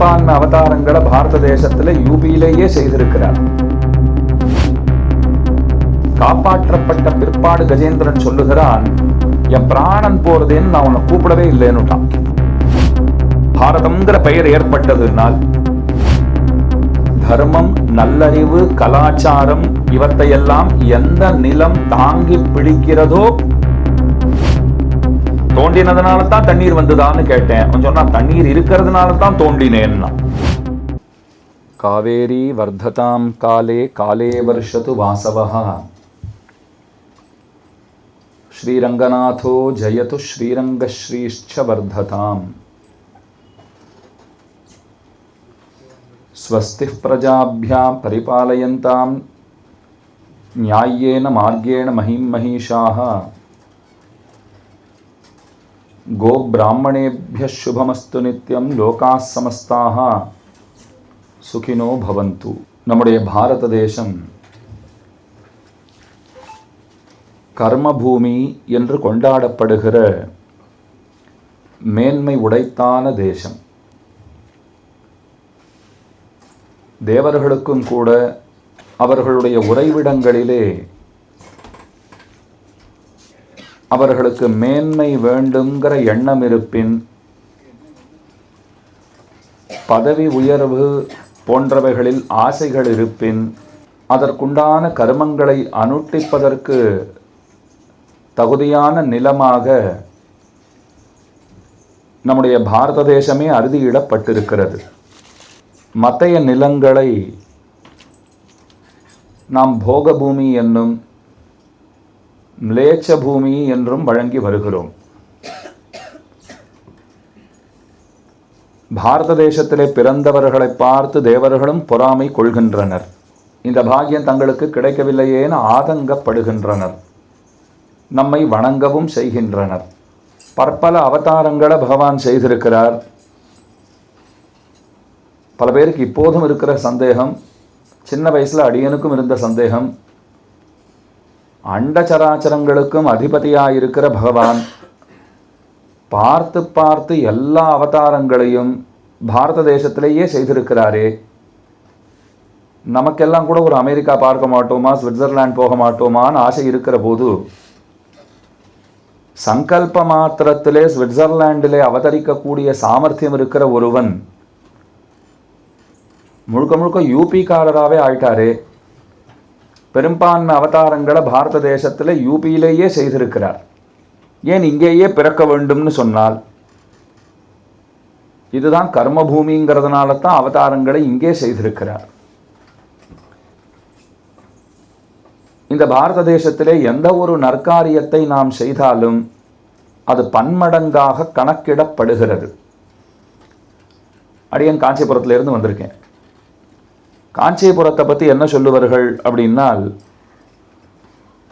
பெரும்பான்மை அவதாரங்களை பாரத தேசத்துல யூபியிலேயே செய்திருக்கிறார். காப்பாற்றப்பட்ட பிற்பாடு கஜேந்திரன் சொல்லுகிறான், என் பிராணன் போறதேன்னு நான் உன்னை கூப்பிடவே இல்லைன்னுட்டான். பாரதம்ங்கிற பெயர் ஏற்பட்டதுனால் தர்மம், நல்லறிவு, கலாச்சாரம் இவற்றையெல்லாம் எந்த நிலம் தாங்கி பிடிக்கிறதோ, தோண்டினதுனால தான் தண்ணீர் வந்ததான்னு கேட்டேன். அவன் சொன்னா தண்ணீர் இருக்கிறதுனால தான் தோண்டினேன்னா. காவேரி வர்ததாம் காலே காலே வர்ஷது வாசவஹ. ஸ்ரீரங்கநாதோ ஜயது ஸ்ரீரங்கஸ்ரீஷ்ச வர்ததாம். ஸ்வஸ்தி பிரஜாப்யாம் பரிபாலயந்தாம் ஞாயேன மார்கேண மஹீம் மஹீஷாஹ. கோ பிராமணேபியः சுபமஸ்து நித்யம் லோகாः சமஸ்தாः சுகினோ பவந்து. நம்முடைய பாரத தேசம் கர்மபூமி என்று கொண்டாடப்படுகிற மேன்மை உடைத்தான தேசம். தேவர்களுக்கும் கூட அவர்களுடைய உறைவிடங்களிலே அவர்களுக்கு மேன்மை வேண்டுங்கிற எண்ணம் இருப்பின், பதவி உயர்வு போன்றவைகளில் ஆசைகள் இருப்பின், அதற்குண்டான கர்மங்களை அனுஷ்டிப்பதற்கு தகுதியான நிலமாக நம்முடைய பாரத தேசமே அறுதியிடப்பட்டிருக்கிறது. மற்றைய நிலங்களை நாம் போகபூமி என்னும் மிலேச்ச பூமி என்றும் வழங்கி வருகிறோம். பாரத தேசத்திலே பிறந்தவர்களை பார்த்து தேவர்களும் பொறாமை கொள்கின்றனர். இந்த பாக்கியம் தங்களுக்கு கிடைக்கவில்லையேன்னு ஆதங்கப்படுகின்றனர். நம்மை வணங்கவும் செய்கின்றனர். பற்பல அவதாரங்களை பகவான் செய்திருக்கிறார். பல பேருக்கு இப்போதும் இருக்கிற சந்தேகம், சின்ன வயசில் அடியனுக்கும் இருந்த சந்தேகம், அண்டச்சராச்சரங்களுக்கும் அதிபதியாயிருக்கிற பகவான் பார்த்து பார்த்து எல்லா அவதாரங்களையும் பாரத தேசத்திலேயே செய்திருக்கிறாரே, நமக்கெல்லாம் கூட ஒரு அமெரிக்கா பார்க்க மாட்டோமா, சுவிட்சர்லாந்து போக மாட்டோமான்னு ஆசை இருக்கிற போது, சங்கல்ப மாத்திரத்திலே சுவிட்சர்லாண்டிலே அவதரிக்கக்கூடிய சாமர்த்தியம் இருக்கிற ஒருவன் முழுக்க முழுக்க யூபிக்காரராகவே ஆயிட்டாரே. பெரும்பான்மை அவதாரங்களை பாரத தேசத்தில் யூபியிலேயே செய்திருக்கிறார். ஏன் இங்கேயே பிறக்க வேண்டும்னு சொன்னால், இதுதான் கர்மபூமிங்கிறதுனால தான் அவதாரங்களை இங்கே செய்திருக்கிறார். இந்த பாரத தேசத்திலே எந்த ஒரு நற்காரியத்தை நாம் செய்தாலும் அது பன்மடங்காக கணக்கிடப்படுகிறது. அடியன் காஞ்சிபுரத்திலிருந்து வந்திருக்கேன். காஞ்சிபுரத்தை பற்றி என்ன சொல்லுவார்கள் அப்படின்னால்,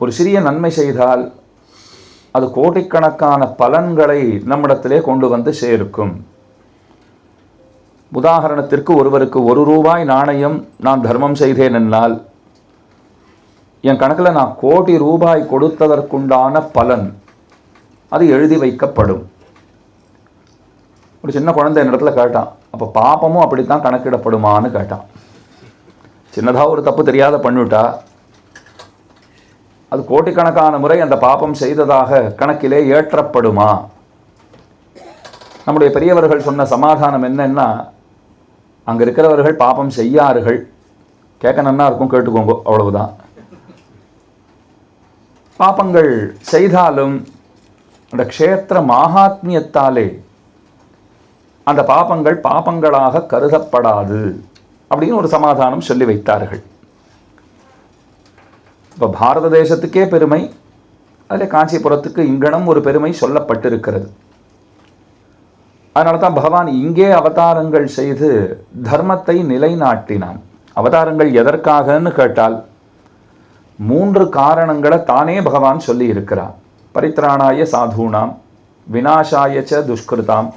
ஒரு சிறிய நன்மை செய்தால் அது கோடிக்கணக்கான பலன்களை நம்மிடத்திலே கொண்டு வந்து சேர்க்கும். உதாரணத்திற்கு, ஒருவருக்கு ₹1 நாணயம் நான் தர்மம் செய்தேன் என்னால், என் கணக்கில் நான் ₹1,00,00,000 கொடுத்ததற்குண்டான பலன் அது எழுதி வைக்கப்படும். ஒரு சின்ன குழந்தை என்னிடத்துல கேட்டான், அப்போ பாப்பமும் அப்படித்தான் கணக்கிடப்படுமான்னு கேட்டான். சின்னதாக ஒரு தப்பு தெரியாத பண்ணிவிட்டா அது கோடிக்கணக்கான முறை அந்த பாப்பம் செய்ததாக கணக்கிலே ஏற்றப்படுமா? நம்முடைய பெரியவர்கள் சொன்ன சமாதானம் என்னன்னா, அங்கே இருக்கிறவர்கள் பாப்பம் செய்யார்கள், கேட்க நன்னா இருக்கும், கேட்டுக்கோங்க, அவ்வளவுதான். பாப்பங்கள் செய்தாலும் அந்த க்ஷேத்திர மகாத்மியத்தாலே அந்த பாப்பங்கள் பாப்பங்களாக கருதப்படாது அப்படின்னு ஒரு சமாதானம் சொல்லி வைத்தார்கள். இப்போ பாரத தேசத்துக்கே பெருமை, அதில் காஞ்சிபுரத்துக்கு இங்கனம் ஒரு பெருமை சொல்லப்பட்டிருக்கிறது. அதனால தான் பகவான் இங்கே அவதாரங்கள் செய்து தர்மத்தை நிலைநாட்டினான். அவதாரங்கள் எதற்காகன்னு கேட்டால் 3 காரணங்களை தானே பகவான் சொல்லி இருக்கிறார். பரித்ராணாய சாதூனாம் விநாசாய ச துஷ்கிருதாம்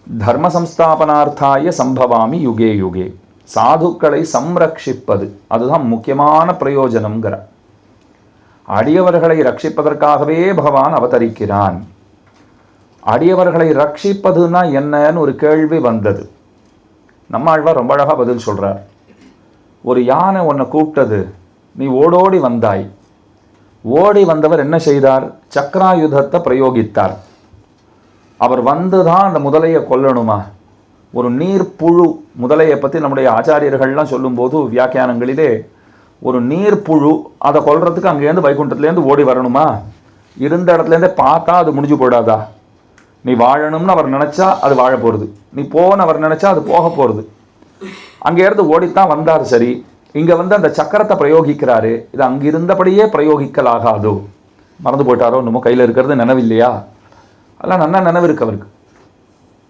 தர்ம சம்ஸ்தாபனார்த்தாய சம்பவாமி யுகே யுகே. சாதுக்களை சம்ரட்சிப்பது அதுதான் முக்கியமான பிரயோஜனம்ங்கிற. அடியவர்களை ரட்சிப்பதற்காகவே பகவான் அவதரிக்கிறான். அடியவர்களை ரட்சிப்பதுன்னா என்னன்னு ஒரு கேள்வி வந்தது. நம்மாழ்வார் ரொம்ப அழகாக பதில் சொல்கிறார். ஒரு யானை உன்னை கூப்பிட்டது, நீ ஓடோடி வந்தாய். ஓடி வந்தவர் என்ன செய்தார்? சக்கராயுதத்தை பிரயோகித்தார். அவர் வந்து தான் அந்த முதலையை கொல்லணுமா? ஒரு நீர்ப்புழு முதலையை பற்றி நம்முடைய ஆச்சாரியர்கள்லாம் சொல்லும்போது வியாக்கியானங்களிலே, ஒரு நீர்ப்புழு அதை கொல்றதுக்கு அங்கேருந்து வைகுண்டத்துலேருந்து ஓடி வரணுமா? இருந்த இடத்துலேருந்தே பார்த்தா அது முடிஞ்சு போடாதா? நீ வாழணும்னு அவர் நினச்சா அது வாழ போகிறது, நீ போன்னு அவர் நினச்சா அது போக போகிறது. அங்கேருந்து ஓடித்தான் வந்தார். சரி, இங்கே வந்து அந்த சக்கரத்தை பிரயோகிக்கிறாரு, இது அங்கே இருந்தபடியே பிரயோகிக்கலாகாதோ? மறந்து போயிட்டாரோ என்னமோ, கையில் இருக்கிறது நினைவில்லையா? அதெல்லாம் நல்லா நினைவு இருக்கு அவருக்கு.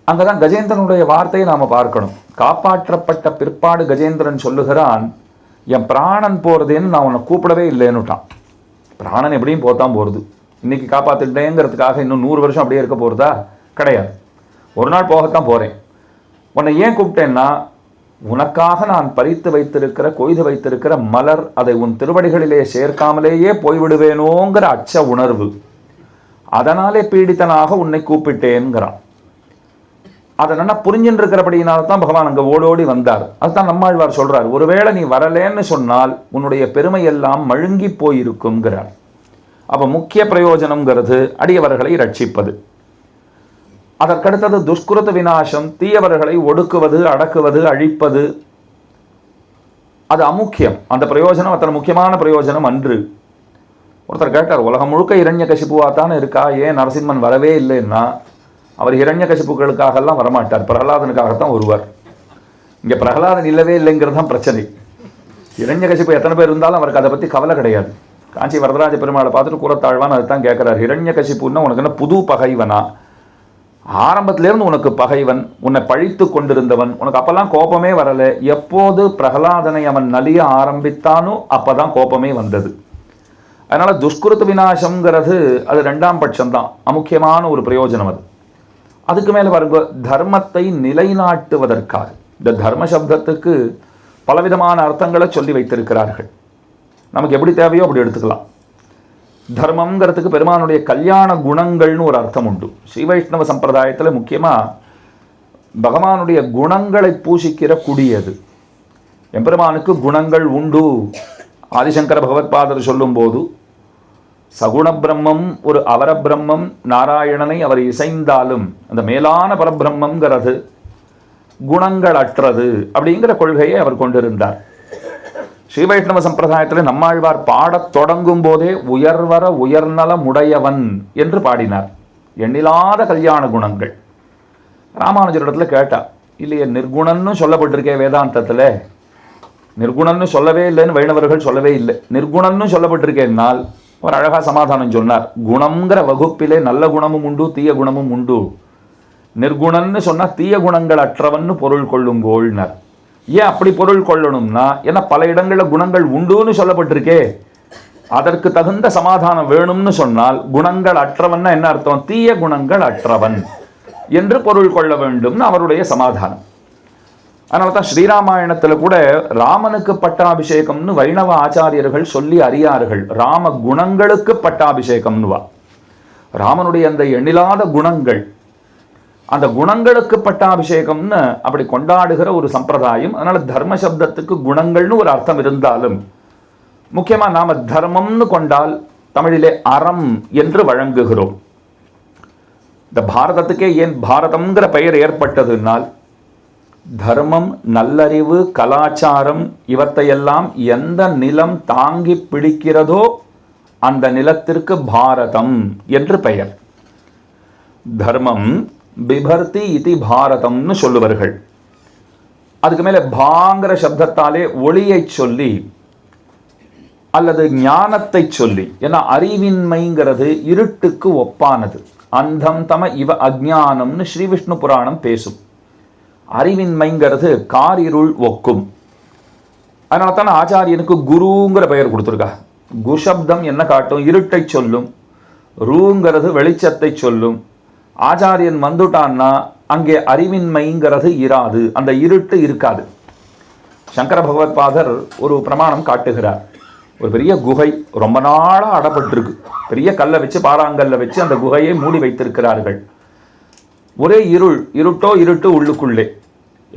அங்கே தான் கஜேந்திரனுடைய வார்த்தையை நாம் பார்க்கணும். காப்பாற்றப்பட்ட பிற்பாடு கஜேந்திரன் சொல்லுகிறான், என் பிராணன் போகிறதேன்னு நான் உன்னை கூப்பிடவே இல்லைன்னுட்டான். பிராணன் எப்படியும் போத்தான் போகிறது. இன்றைக்கி காப்பாற்றிட்டேங்கிறதுக்காக இன்னும் 100 வருஷம் அப்படியே இருக்க போகிறதா? கிடையாது. ஒரு நாள் போகத்தான் போகிறேன். உன்னை ஏன் கூப்பிட்டேன்னா, உனக்காக நான் பறித்து வைத்திருக்கிற, கொய்து வைத்திருக்கிற மலர், அதை உன் திருவடிகளிலே சேர்க்காமலேயே போய்விடுவேனோங்கிற அச்ச உணர்வு, அதனாலே பீடித்தனாக உன்னை கூப்பிட்டேன்கிறான். அதை நல்லா புரிஞ்சுட்டு இருக்கிறபடியினால தான் பகவான் அங்கே ஓடோடி வந்தார். அதுதான் நம்மாழ்வார் சொல்றார், ஒருவேளை நீ வரலேன்னு சொன்னால் உன்னுடைய பெருமையெல்லாம் மழுங்கி போயிருக்குங்கிறார். அப்போ முக்கிய பிரயோஜனம்ங்கிறது அடியவர்களை ரட்சிப்பது. அதற்கடுத்தது துஷ்கிருத விநாசம், தீயவர்களை ஒடுக்குவது, அடக்குவது, அழிப்பது. அது அமுக்கியம். அந்த பிரயோஜனம் அத்தனை முக்கியமான பிரயோஜனம் அன்று. ஒருத்தர் கேட்டார், உலகம் முழுக்க இரண்யகசிப்புவாத்தானே இருக்கா, ஏன் நரசிம்மன் வரவே இல்லைன்னா? அவர் இரண்யகசிப்புகளுக்காகலாம் வரமாட்டார், பிரகலாதனுக்காகத்தான் வருவார். இங்கே பிரகலாதன் இல்லவே இல்லைங்கிறது தான் பிரச்சனை. இரண்யகசிப்பு எத்தனை பேர் இருந்தாலும் அவருக்கு அதை பற்றி கவலை கிடையாது. காஞ்சி வரதராஜ பெருமாளை பார்த்துட்டு கூறத்தாழ்வான் அதை தான் கேட்குறார், இரண்யகசிப்புன்னா உனக்கு என்ன புது பகைவனா? ஆரம்பத்திலேருந்து உனக்கு பகைவன், உன்னை பழித்து கொண்டிருந்தவன், உனக்கு அப்போல்லாம் கோபமே வரலை. எப்போது பிரகலாதனை அவன் நலிய ஆரம்பித்தானோ அப்போதான் கோபமே வந்தது. அதனால் துஷ்கிருத விநாசம்ங்கிறது அது 2ஆம் பட்சம்தான், அமுக்கியமான ஒரு பிரயோஜனம் அது. அதுக்கு மேலே பாருங்க, தர்மத்தை நிலைநாட்டுவதற்காக இந்த தர்ம சப்தத்துக்கு பலவிதமான அர்த்தங்களை சொல்லி வைத்திருக்கிறார்கள். நமக்கு எப்படி தேவையோ அப்படி எடுத்துக்கலாம். தர்மங்கிறதுக்கு பெருமானுடைய கல்யாண குணங்கள்னு ஒரு அர்த்தம் உண்டு. ஸ்ரீ வைஷ்ணவ சம்பிரதாயத்தில் முக்கியமாக பகவானுடைய குணங்களை பூசிக்கிற குடியது. எம்பெருமானுக்கு குணங்கள் உண்டு. ஆதிசங்கர பகவத்பாதர் சொல்லும்போது, சகுண பிரம்மம் ஒரு அவர பிரம்மம், நாராயணனை அவர் இசைந்தாலும் அந்த மேலான பரபிரம்மங்கிறது குணங்கள் அற்றது அப்படிங்கிற கொள்கையை அவர் கொண்டிருந்தார். ஸ்ரீ வைஷ்ணவ சம்பிரதாயத்தில் நம்மாழ்வார் பாடத் தொடங்கும் போதே உயர்வர உயர்நலம் உடையவன் என்று பாடினார். எண்ணிலாத கல்யாண குணங்கள். ராமானுஜரிடத்தில் கேட்டா, இல்லையே நிர்குணன்னு சொல்லப்பட்டிருக்கே வேதாந்தத்தில், நிர்குணன்னு சொல்லவே இல்லைன்னு வைணவர்கள் சொல்லவே இல்லை, நிர்குணன்னு சொல்லப்பட்டிருக்கேன்னால் ஒரு அழகாக சமாதானம் சொன்னார். குணம்ங்கிற வகுப்பிலே நல்ல குணமும் உண்டு, தீய குணமும் உண்டு. நிர்குணன்னு சொன்னால் தீய குணங்கள் அற்றவன்னு பொருள் கொள்ளுங்கோள்னர். ஏன் அப்படி பொருள் கொள்ளணும்னா, ஏன்னா பல இடங்களில் குணங்கள் உண்டுன்னு சொல்லப்பட்டிருக்கே, அதற்கு தகுந்த சமாதானம் வேணும்னு சொன்னால் குணங்கள் அற்றவன்னா என்ன அர்த்தம்? தீய குணங்கள் அற்றவன் என்று பொருள் கொள்ள வேண்டும்னு அவருடைய சமாதானம். அதனால தான் ஸ்ரீராமாயணத்தில் கூட ராமனுக்கு பட்டாபிஷேகம்னு வைணவ ஆச்சாரியர்கள் சொல்லி அறியார்கள். ராம குணங்களுக்கு பட்டாபிஷேகம்னுவா. ராமனுடைய அந்த எண்ணிலாத குணங்கள், அந்த குணங்களுக்கு பட்டாபிஷேகம்னு அப்படி கொண்டாடுகிற ஒரு சம்பிரதாயம். அதனால தர்ம சப்தத்துக்கு குணங்கள்னு ஒரு அர்த்தம் இருந்தாலும் முக்கியமாக நாம தர்மம்னு கொண்டால் தமிழிலே அறம் என்று வழங்குகிறோம். இந்த பாரதத்துக்கே ஏன் பாரதம்ங்கிற பெயர் ஏற்பட்டதுனால், தர்மம், நல்லறிவு, கலாச்சாரம் இவற்றையெல்லாம் எந்த நிலம் தாங்கி பிடிக்கிறதோ அந்த நிலத்திற்கு பாரதம் என்று பெயர். தர்மம் பிபர்த்தி இதி பாரதம்னு சொல்லுவார்கள். அதுக்கு மேலே பாங்கிற சப்தத்தாலே ஒளியை சொல்லி அல்லது ஞானத்தை சொல்லி, ஏன்னா அறிவின்மைங்கிறது இருட்டுக்கு ஒப்பானது. அந்தம் தம இவ அஜ்ஞானம்னு ஸ்ரீ விஷ்ணு புராணம் பேசும். அறிவின்மைங்கிறது காரிருள் ஒக்கும். அதனால தானே ஆச்சாரியனுக்கு குருங்கிற பெயர் கொடுத்துருக்கா. குஷப்தம் என்ன காட்டும்? இருட்டை சொல்லும். ரூங்கிறது வெளிச்சத்தை சொல்லும். ஆச்சாரியன் வந்துட்டான்னா அங்கே அறிவின்மைங்கிறது இராது, அந்த இருட்டு இருக்காது. சங்கர பகவத்பாதர் ஒரு பிரமாணம் காட்டுகிறார். ஒரு பெரிய குகை ரொம்ப நாளாக அடப்பட்டிருக்கு. பெரிய கல்லை வச்சு, பாறாங்கல்ல வச்சு அந்த குகையை மூடி வைத்திருக்கிறார்கள். ஒரே இருள், இருட்டோ இருட்டு உள்ளுக்குள்ளே.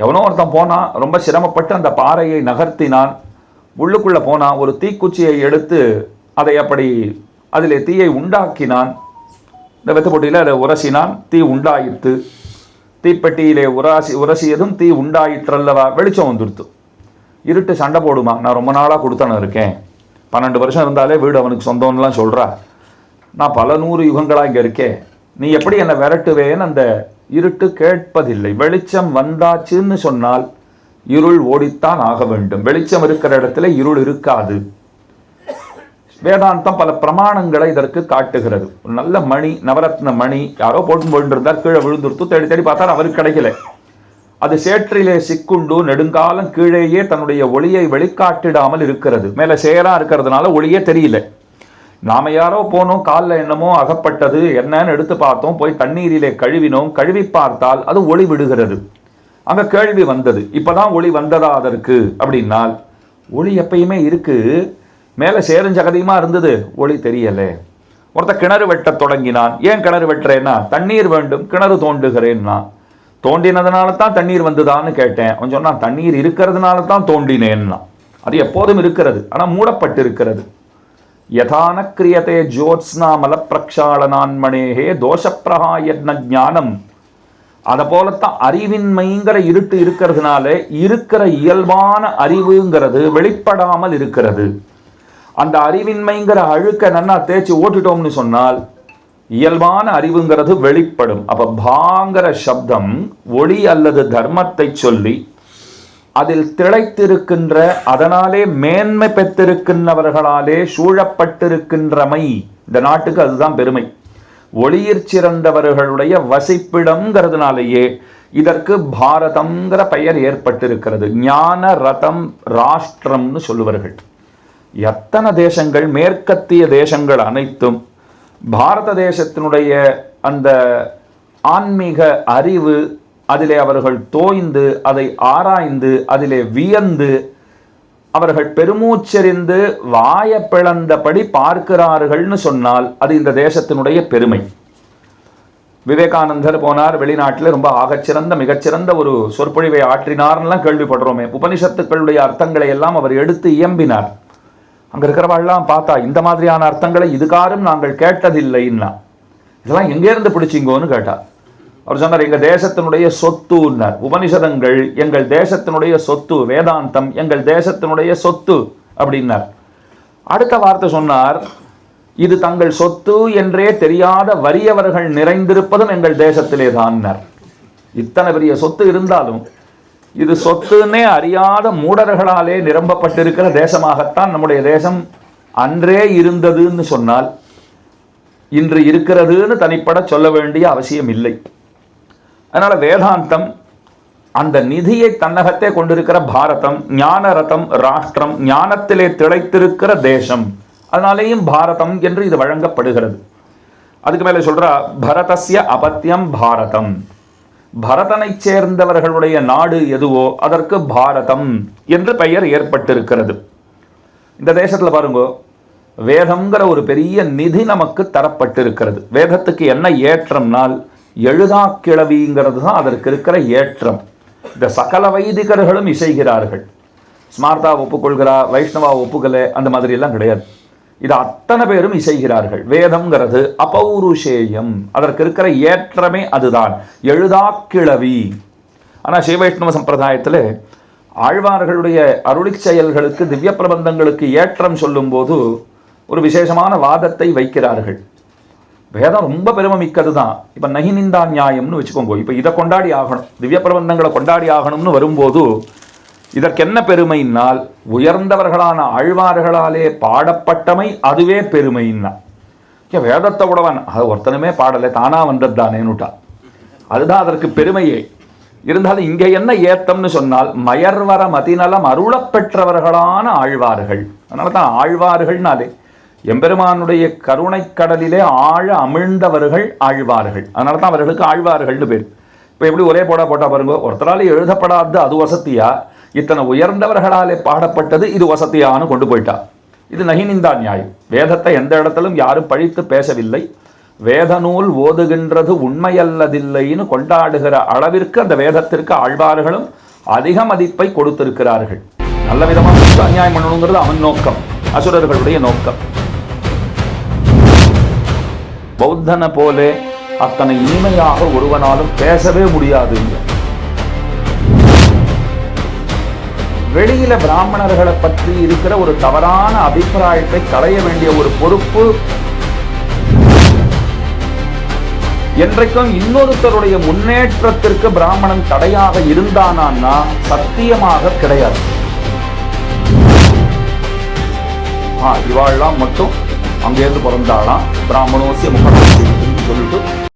எவனோ ஒருத்தன் போனான், ரொம்ப சிரமப்பட்டு அந்த பாறையை நகர்த்தினான், உள்ளுக்குள்ளே போனான், ஒரு தீக்குச்சியை எடுத்து அதை அப்படி அதிலே தீயை உண்டாக்கினான். இந்த வெத்துப்பொட்டியில் அதை உரசினான், தீ உண்டாயிற்று. தீப்பெட்டியிலே உரசியதும் தீ உண்டாயிற்றல்லவா, வெளிச்சம் வந்துடுத்து. இருட்டு சண்டை போடுமா, நான் ரொம்ப நாளாக கொடுத்தன இருக்கேன், 12 வருஷம் இருந்தாலே வீடு அவனுக்கு சொந்தம்லாம் சொல்கிறா, நான் பல 100 யுகங்களாக இங்கே இருக்கேன், நீ எப்படி என்னை விரட்டுவேன்னு அந்த இருட்டு கேட்பதில்லை. வெளிச்சம் வந்தாச்சுன்னு சொன்னால் இருள் ஓடித்தான் ஆக வேண்டும். வெளிச்சம் இருக்கிற இடத்துல இருள் இருக்காது. வேதாந்தம் பல பிரமாணங்களை இதற்கு காட்டுகிறது. ஒரு நல்ல மணி, நவரத்ன மணி யாரோ போட்டு போயிருந்தார், கீழே விழுந்துருத்து, தேடி தேடி பார்த்தார், அவருக்கு கிடைக்கல. அது சேற்றிலே சிக்குண்டு நெடுங்காலம் கீழேயே தன்னுடைய ஒளியை வெளிக்காட்டிடாமல் இருக்கிறது. மேலே சேரா இருக்கிறதுனால ஒளியே தெரியல. நாம யாரோ போனோம், காலில் என்னமோ அகப்பட்டது, என்னன்னு எடுத்து பார்த்தோம், போய் தண்ணீரிலே கழுவினோம், கழுவி பார்த்தால் அது ஒளி விடுகிறது. அங்கே கேள்வி வந்தது, இப்போதான் ஒளி வந்ததா அதற்கு அப்படின்னால், ஒளி எப்பயுமே இருக்கு, மேலே சேருஞ்சகதியமாக இருந்தது, ஒளி தெரியலை. ஒருத்த கிணறு வெட்ட தொடங்கினான். ஏன் கிணறு வெட்டுறேன்னா, தண்ணீர் வேண்டும், கிணறு தோண்டுகிறேன்னா. தோண்டினதுனால தான் தண்ணீர் வந்ததான்னு கேட்டேன். அவன் சொன்னான், தண்ணீர் இருக்கிறதுனால தான் தோண்டினேன்னா. அது எப்போதும் இருக்கிறது, ஆனால் மூடப்பட்டு இருக்கிறது. யதான கிரியதே ஜோத்ஸ்னா மல பிரக்ஷாளனான்மணேகே தோஷப்பிரகாயத்ன ஞானம். அதை போலத்தான் அறிவின்மைங்கிற இருட்டு இருக்கிறதுனால இருக்கிற இயல்பான அறிவுங்கிறது வெளிப்படாமல் இருக்கிறது. அந்த அறிவின்மைங்கிற அழுக்க நன்னா தேய்ச்சி ஓட்டுட்டோம்னு சொன்னால் இயல்பான அறிவுங்கிறது வெளிப்படும். அப்ப பாங்கிற சப்தம் ஒளி அல்லது தர்மத்தை சொல்லி அதில் திளைத்திருக்கின்ற, அதனாலே மேன்மை பெற்றிருக்கின்றவர்களாலே சூழப்பட்டிருக்கின்றமை இந்த நாட்டுக்கு அதுதான் பெருமை. ஒளியிற் சிறந்தவர்களுடைய வசிப்பிடம்ங்கிறதுனாலேயே இதற்கு பாரதம்ங்கிற பெயர் ஏற்பட்டிருக்கிறது. ஞான ரதம் ராஷ்டிரம்னு சொல்லுவார்கள். எத்தனை தேசங்கள், மேற்கத்திய தேசங்கள் அனைத்தும் பாரத தேசத்தினுடைய அந்த ஆன்மீக அறிவு, அதிலே அவர்கள் தோய்ந்து அதை ஆராய்ந்து அதிலே வியந்து அவர்கள் பெருமூச்செறிந்து வாய பிளந்தபடி பார்க்கிறார்கள்னு சொன்னால் அது இந்த தேசத்தினுடைய பெருமை. விவேகானந்தர் போனார் வெளிநாட்டில், ரொம்ப ஆகச்சிறந்த மிகச்சிறந்த ஒரு சொற்பொழிவை ஆற்றினார்லாம் கேள்விப்படுறோமே. உபனிஷத்துக்களுடைய அர்த்தங்களை எல்லாம் அவர் எடுத்து இயம்பினார். அங்கே இருக்கிறவெல்லாம் பார்த்தா இந்த மாதிரியான அர்த்தங்களை இதுகாரும் நாங்கள் கேட்டதில்லைன்னா, இதெல்லாம் எங்கேருந்து பிடிச்சிங்கோன்னு கேட்டார். அவர் சொன்னார், எங்கள் தேசத்தினுடைய சொத்துன்னார். உபனிஷதங்கள் எங்கள் தேசத்தினுடைய சொத்து, வேதாந்தம் எங்கள் தேசத்தினுடைய சொத்து அப்படின்னார். அடுத்த வார்த்தை சொன்னார், இது தங்கள் சொத்து என்றே தெரியாத வறியவர்கள் நிறைந்திருப்பதும் எங்கள் தேசத்திலே தான்னார். இத்தனை பெரிய சொத்து இருந்தாலும் இது சொத்துன்னே அறியாத மூடர்களாலே நிரம்பப்பட்டிருக்கிற தேசமாகத்தான் நம்முடைய தேசம் அன்றே இருந்ததுன்னு சொன்னால் இன்று இருக்கிறதுன்னு தனிப்பட சொல்ல வேண்டிய அவசியம் இல்லை. அதனால வேதாந்தம் அந்த நிதியை தன்னகத்தே கொண்டிருக்கிற பாரதம், ஞான ரதம் ராஷ்டிரம், ஞானத்திலே திளைத்திருக்கிற தேசம், அதனாலேயும் பாரதம் என்று இது வழங்கப்படுகிறது. அதுக்கு மேலே சொல்றா, பரதஸ்ய அபத்தியம் பாரதம். பரதனை சேர்ந்தவர்களுடைய நாடு எதுவோ அதற்கு பாரதம் என்று பெயர் ஏற்பட்டிருக்கிறது. இந்த தேசத்தில் பாருங்க, வேதம்ங்கிற ஒரு பெரிய நிதி நமக்கு தரப்பட்டிருக்கிறது. வேதத்துக்கு என்ன ஏற்றம்னால் எழுதா கிளவிங்கிறது தான் அதற்கு இருக்கிற ஏற்றம். இந்த சகல வைதிகர்களும் இசைகிறார்கள். ஸ்மார்த்தா ஒப்புக்கொள்கிறா, வைஷ்ணவா ஒப்புக்கலை, அந்த மாதிரி எல்லாம் கிடையாது. இது அத்தனை பேரும் இசைகிறார்கள். வேதம்ங்கிறது அபௌருஷேயம், அதற்கு இருக்கிற ஏற்றமே அதுதான், எழுதா கிளவி. ஆனால் ஸ்ரீவைஷ்ணவ சம்பிரதாயத்தில் ஆழ்வார்களுடைய அருளிச் செயல்களுக்கு, திவ்ய பிரபந்தங்களுக்கு ஏற்றம் சொல்லும் போது ஒரு விசேஷமான வாதத்தை வைக்கிறார்கள். வேதம் ரொம்ப பெருமை மிக்கது தான். இப்போ நகிநிந்தா நியாயம்னு வச்சுக்கோங்க. இப்போ இதை கொண்டாடி ஆகணும், திவ்ய பிரபந்தங்களை கொண்டாடி ஆகணும்னு வரும்போது இதற்கு என்ன பெருமைனால், உயர்ந்தவர்களான ஆழ்வார்களாலே பாடப்பட்டமை அதுவே பெருமைன்னா. வேதத்தை உடவன் அது ஒருத்தனுமே பாடலை, தானா வந்தது தானேனுட்டா, அதுதான் அதற்கு பெருமையே. இருந்தாலும் இங்கே என்ன ஏத்தம்னு சொன்னால், மயர்வர மதிநலம் அருளப் பெற்றவர்களான ஆழ்வார்கள். அதனால தான் ஆழ்வார்கள்னாலே எம்பெருமானுடைய கருணை கடலிலே ஆழ அமிழ்ந்தவர்கள் ஆழ்வார்கள். அதனால தான் அவர்களுக்கு ஆழ்வார்கள்னு பேர். இப்போ எப்படி ஒரே போட்டா பாருங்க, ஒருத்தராலே எழுதப்படாது அது வசதியா, இத்தனை உயர்ந்தவர்களாலே பாடப்பட்டது இது வசதியானு கொண்டு போயிட்டா. இது நகிநிந்தா நியாயம். வேதத்தை எந்த இடத்திலும் யாரும் பழித்து பேசவில்லை. வேத நூல் ஓதுகின்றது உண்மையல்லதில்லைன்னு கொண்டாடுகிற அளவிற்கு அந்த வேதத்திற்கு ஆழ்வார்களும் அதிக மதிப்பை கொடுத்திருக்கிறார்கள். நல்ல விதமாக அநியாயம் பண்ணணுங்கிறது அவன் நோக்கம், அசுரர்களுடைய நோக்கம். பௌத்தனை போலே அத்தனை இனிமையாக ஒருவனாலும் பேசவே முடியாது. வெளியில பிராமணர்களை பற்றி இருக்கிற ஒரு தவறான அபிப்பிராயத்தை களைய வேண்டிய ஒரு பொறுப்பு என்றைக்கும் இன்னொருத்தருடைய முன்னேற்றத்திற்கு பிராமணன் தடையாக இருந்தானா சத்தியமாக கிடையாது. இவாள்லாம் மட்டும் அங்கேருந்து பிறந்தாலாம் பிராமணோசிய முகமது சொல்லிட்டு